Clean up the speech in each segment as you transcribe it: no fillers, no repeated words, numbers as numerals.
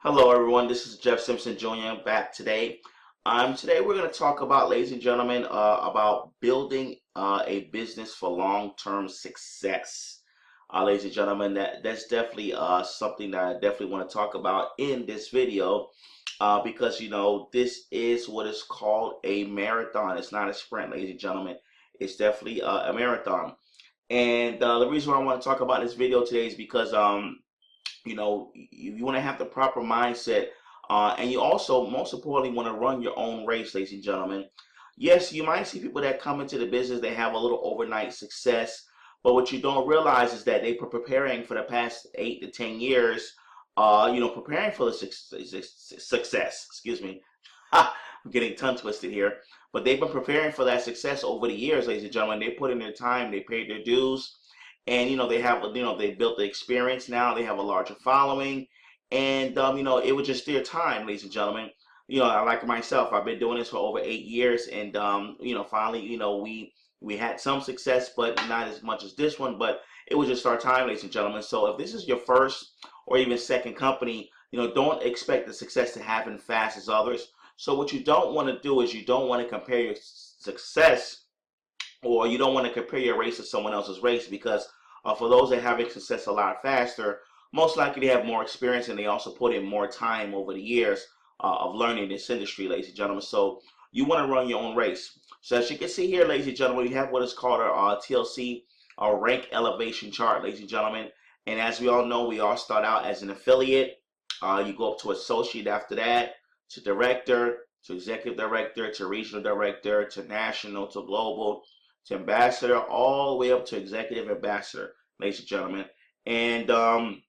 Hello everyone, this is Jeff Simpson Jr. back today. Today we're going to talk about, ladies and gentlemen, about building a business for long-term success. Ladies and gentlemen, that's definitely something that I definitely want to talk about in this video because, this is what is called a marathon. It's not a sprint, ladies and gentlemen. It's definitely a marathon. And the reason why I want to talk about this video today is because you want to have the proper mindset, and you also, most importantly, want to run your own race, ladies and gentlemen. Yes, you might see people that come into the business, they have a little overnight success, but what you don't realize is that they've been preparing for the past 8 to 10 years, preparing for the success. Excuse me. I'm getting tongue twisted here. But they've been preparing for that success over the years, ladies and gentlemen. They put in their time, they paid their dues, and they have they built the experience. Now they have a larger following, and it was just their time, ladies and gentlemen. Like myself, I've been doing this for over 8 years, and finally, we had some success, but not as much as this one. But it was just our time, ladies and gentlemen. So if this is your first or even second company, don't expect the success to happen fast as others. So what you don't want to do is you don't want to compare your success, or you don't want to compare your race to someone else's race, because for those that have success a lot faster, most likely they have more experience, and they also put in more time over the years of learning this industry, ladies and gentlemen. So you want to run your own race. So as you can see here, ladies and gentlemen, we have what is called our TLC, our rank elevation chart, ladies and gentlemen. And as we all know, we all start out as an affiliate. You go up to associate after that, to director, to executive director, to regional director, to national, to global, to ambassador, all the way up to executive ambassador, ladies and gentlemen. And I'm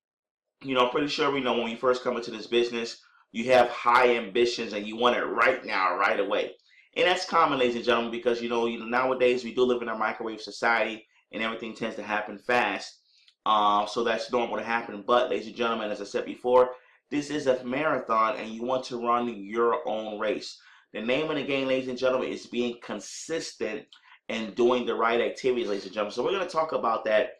pretty sure we know when you first come into this business, you have high ambitions and you want it right now, right away. And that's common, ladies and gentlemen, because nowadays we do live in a microwave society, and everything tends to happen fast. So that's normal to happen. But, ladies and gentlemen, as I said before, this is a marathon, and you want to run your own race. The name of the game, ladies and gentlemen, is being consistent and doing the right activities, ladies and gentlemen. So we're going to talk about that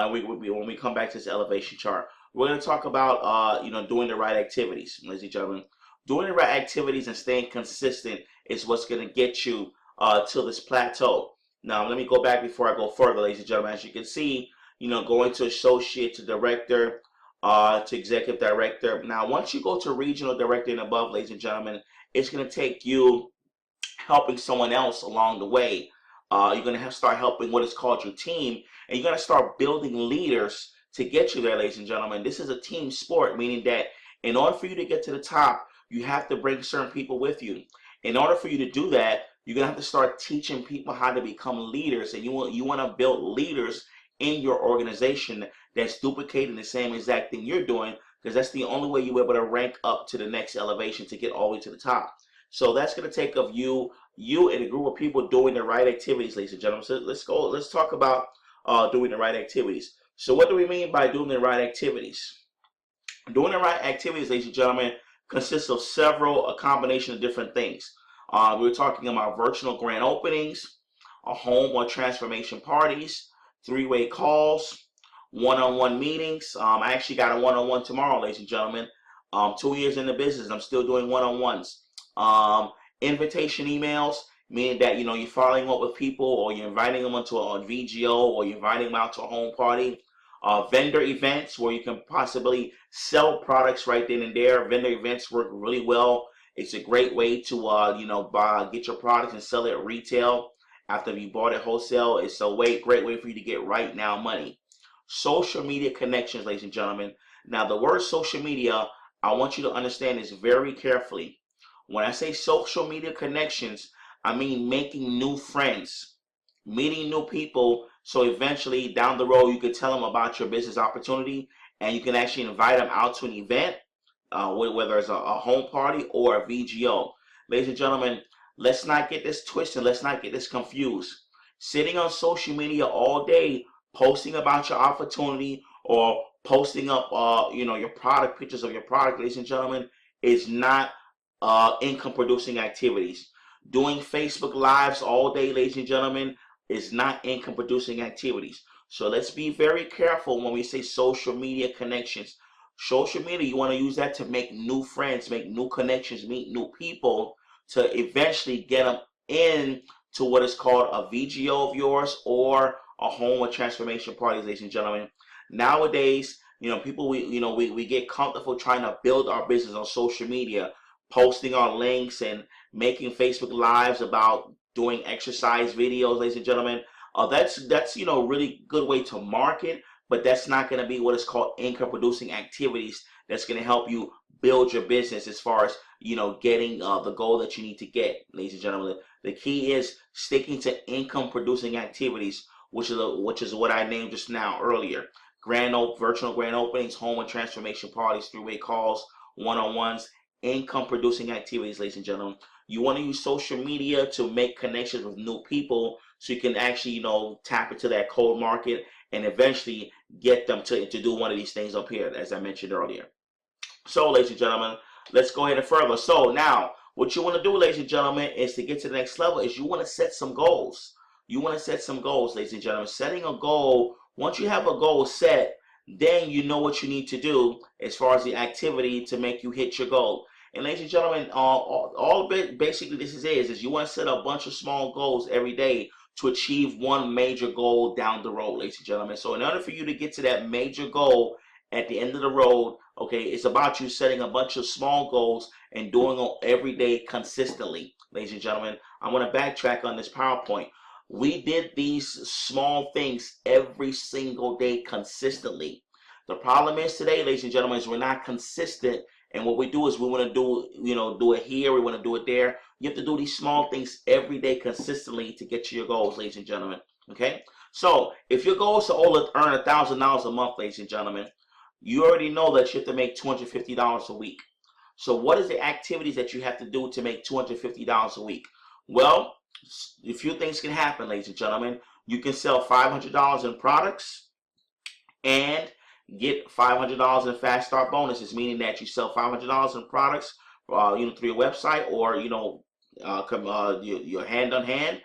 when we come back to this elevation chart. We're going to talk about doing the right activities, ladies and gentlemen. Doing the right activities and staying consistent is what's going to get you to this plateau. Now, let me go back before I go further, ladies and gentlemen. As you can see, going to associate, to director, to executive director. Now, once you go to regional director and above, ladies and gentlemen, it's going to take you helping someone else along the way. You're going to start helping what is called your team, and you're going to start building leaders to get you there, ladies and gentlemen. This is a team sport, meaning that in order for you to get to the top, you have to bring certain people with you. In order for you to do that, you're going to have to start teaching people how to become leaders, and you want to build leaders in your organization that's duplicating the same exact thing you're doing, because that's the only way you're able to rank up to the next elevation to get all the way to the top. So that's going to take of you and a group of people doing the right activities, ladies and gentlemen. So let's talk about doing the right activities. So what do we mean by doing the right activities? Doing the right activities, ladies and gentlemen, consists of a combination of different things. We're talking about virtual grand openings, home or transformation parties, three-way calls, one-on-one meetings. I actually got a one-on-one tomorrow, ladies and gentlemen. 2 years in the business, I'm still doing one-on-ones. Invitation emails, meaning that you're following up with people, or you're inviting them onto a VGO, or you're inviting them out to a home party. Vendor events, where you can possibly sell products right then and there. Vendor events work really well. It's a great way to get your products and sell it at retail after you bought it wholesale. It's a great way for you to get right now money. Social media connections, ladies and gentlemen. Now, the word social media, I want you to understand this very carefully. When I say social media connections, I mean making new friends, meeting new people, so eventually down the road you can tell them about your business opportunity, and you can actually invite them out to an event, whether it's a home party or a VGO. Ladies and gentlemen, let's not get this twisted. Let's not get this confused. Sitting on social media all day, posting about your opportunity, or posting up your product, pictures of your product, ladies and gentlemen, is not income producing activities. Doing Facebook Lives all day, ladies and gentlemen, is not income producing activities. So let's be very careful when we say social media connections. Social media, you want to use that to make new friends, make new connections, meet new people to eventually get them in to what is called a VGO of yours or a home with transformation parties, ladies and gentlemen. Nowadays, people we get comfortable trying to build our business on social media, posting our links and making Facebook lives about doing exercise videos, ladies and gentlemen. That's really good way to market, but that's not going to be what is called income producing activities that's going to help you build your business as far as getting the goal that you need to get, ladies and gentlemen. The key is sticking to income producing activities, which is what I named just now earlier. Virtual grand openings, home and transformation parties, three-way calls, one-on-ones, income producing activities, ladies and gentlemen. You want to use social media to make connections with new people so you can actually tap into that cold market and eventually get them to do one of these things up here, as I mentioned earlier. So, ladies and gentlemen, let's go ahead and further. So now, what you want to do, ladies and gentlemen, is to get to the next level is you want to set some goals. You want to set some goals, ladies and gentlemen. Setting a goal, once you have a goal set, then you know what you need to do as far as the activity to make you hit your goal. And ladies and gentlemen, all basically this is you want to set a bunch of small goals every day to achieve one major goal down the road, ladies and gentlemen. So in order for you to get to that major goal at the end of the road, okay, it's about you setting a bunch of small goals and doing them every day consistently, ladies and gentlemen. I want to backtrack on this PowerPoint. We did these small things every single day consistently. The problem is today, ladies and gentlemen, is we're not consistent. And what we do is we want to do it here, we want to do it there. You have to do these small things every day consistently to get to your goals, ladies and gentlemen. Okay? So if your goal is to earn $1,000 a month, ladies and gentlemen, you already know that you have to make $250 a week. So what is the activities that you have to do to make $250 a week? Well, a few things can happen, ladies and gentlemen. You can sell $500 in products and get $500 in fast start bonuses, meaning that you sell $500 in products, through your website or your hand on hand,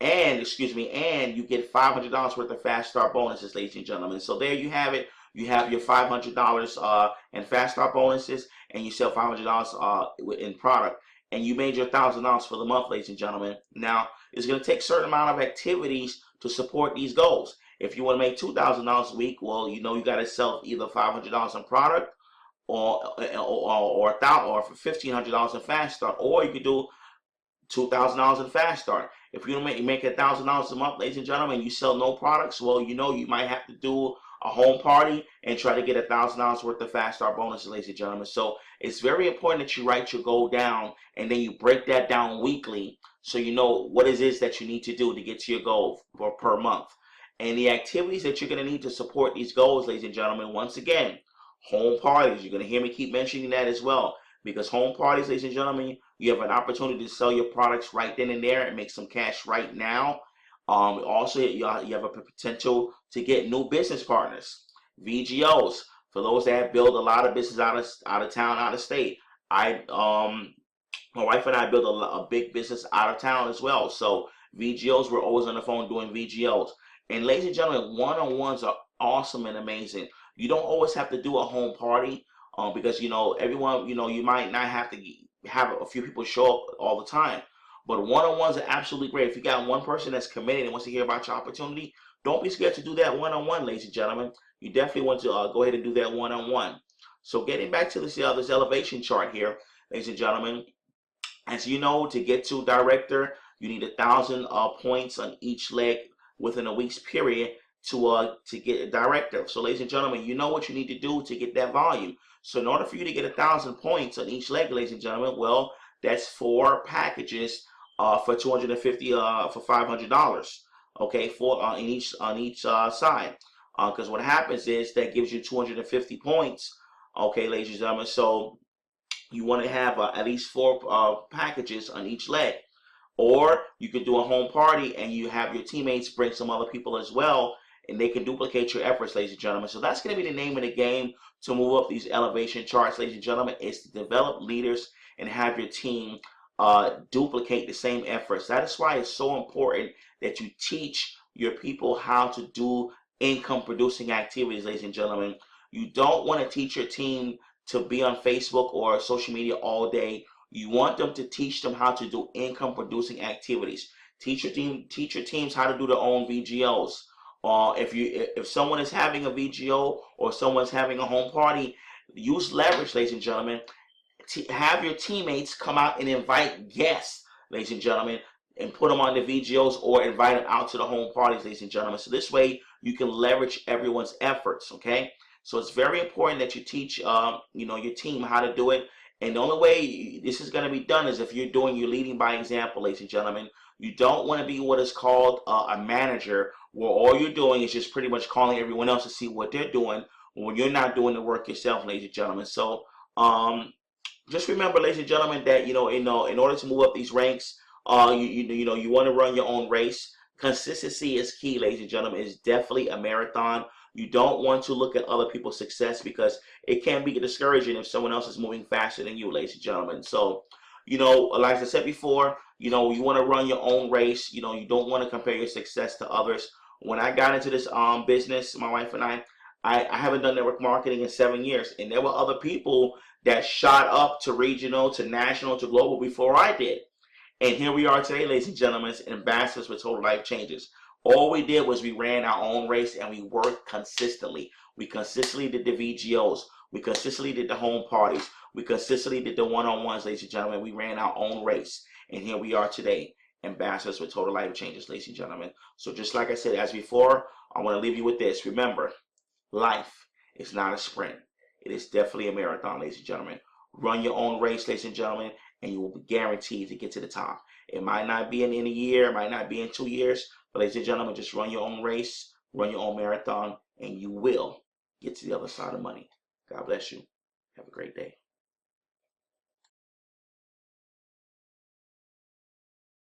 and you get $500 worth of fast start bonuses, ladies and gentlemen. So there you have it. You have your $500 in fast start bonuses, and you sell $500 in product, and you made your $1,000 for the month, ladies and gentlemen. Now it's going to take a certain amount of activities to support these goals. If you want to make $2,000 a week, well, you got to sell either $500 in product or $1,500 in fast start, or you could do $2,000 in fast start. If you make $1,000 a month, ladies and gentlemen, you sell no products, well, you might have to do a home party and try to get $1,000 worth of fast start bonuses, ladies and gentlemen. So it's very important that you write your goal down and then you break that down weekly so you know what it is that you need to do to get to your goal for per month. And the activities that you're going to need to support these goals, ladies and gentlemen, once again, home parties. You're going to hear me keep mentioning that as well, because home parties, ladies and gentlemen, you have an opportunity to sell your products right then and there and make some cash right now. Also, you have a potential to get new business partners, VGOs, for those that build a lot of business out of town, out of state. My wife and I build a big business out of town as well. So VGOs, we're always on the phone doing VGOs. And ladies and gentlemen, one-on-ones are awesome and amazing. You don't always have to do a home party because everyone, you might not have to have a few people show up all the time. But one-on-ones are absolutely great. If you got one person that's committed and wants to hear about your opportunity, don't be scared to do that one-on-one, ladies and gentlemen. You definitely want to go ahead and do that one-on-one. So getting back to this elevation chart here, ladies and gentlemen, as you know, to get to director, you need 1,000 points on each leg within a week's period to get a director. So ladies and gentlemen, you know what you need to do to get that volume. So in order for you to get 1,000 points on each leg, ladies and gentlemen, well, that's 4 packages for $250 for $500. Okay, on each side. Because what happens is that gives you 250 points. Okay, ladies and gentlemen. So you want to have at least 4 packages on each leg. Or you could do a home party and you have your teammates bring some other people as well, and they can duplicate your efforts, ladies and gentlemen. So that's going to be the name of the game to move up these elevation charts, ladies and gentlemen, is to develop leaders and have your team duplicate the same efforts. That is why it's so important that you teach your people how to do income producing activities, ladies and gentlemen. You don't want to teach your team to be on Facebook or social media all day. You want them to teach them how to do income producing activities. Teach your teams how to do their own VGOs. If someone is having a VGO or someone's having a home party, use leverage, ladies and gentlemen. Have your teammates come out and invite guests, ladies and gentlemen, and put them on the VGOs or invite them out to the home parties, ladies and gentlemen. So this way you can leverage everyone's efforts. Okay, so it's very important that you teach, your team how to do it. And the only way this is going to be done is if you're leading by example, ladies and gentlemen. You don't want to be what is called a manager, where all you're doing is just pretty much calling everyone else to see what they're doing when you're not doing the work yourself, ladies and gentlemen. So just remember, ladies and gentlemen, that in order to move up these ranks, you want to run your own race. Consistency is key, ladies and gentlemen. It's definitely a marathon. You don't want to look at other people's success, because it can be discouraging if someone else is moving faster than you, ladies and gentlemen. So, like I said before, you want to run your own race. You don't want to compare your success to others. When I got into this business, my wife and I haven't done network marketing in 7 years, and there were other people that shot up to regional, to national, to global before I did. And here we are today, ladies and gentlemen, ambassadors for Total Life Changes. All we did was we ran our own race, and we worked consistently. We consistently did the VGOs. We consistently did the home parties. We consistently did the one-on-ones, ladies and gentlemen. We ran our own race. And here we are today, ambassadors for Total Life Changes, ladies and gentlemen. So just like I said, as before, I want to leave you with this. Remember, life is not a sprint. It is definitely a marathon, ladies and gentlemen. Run your own race, ladies and gentlemen, and you will be guaranteed to get to the top. It might not be in a year, it might not be in 2 years, but ladies and gentlemen, just run your own race, run your own marathon, and you will get to the other side of money. God bless you. Have a great day.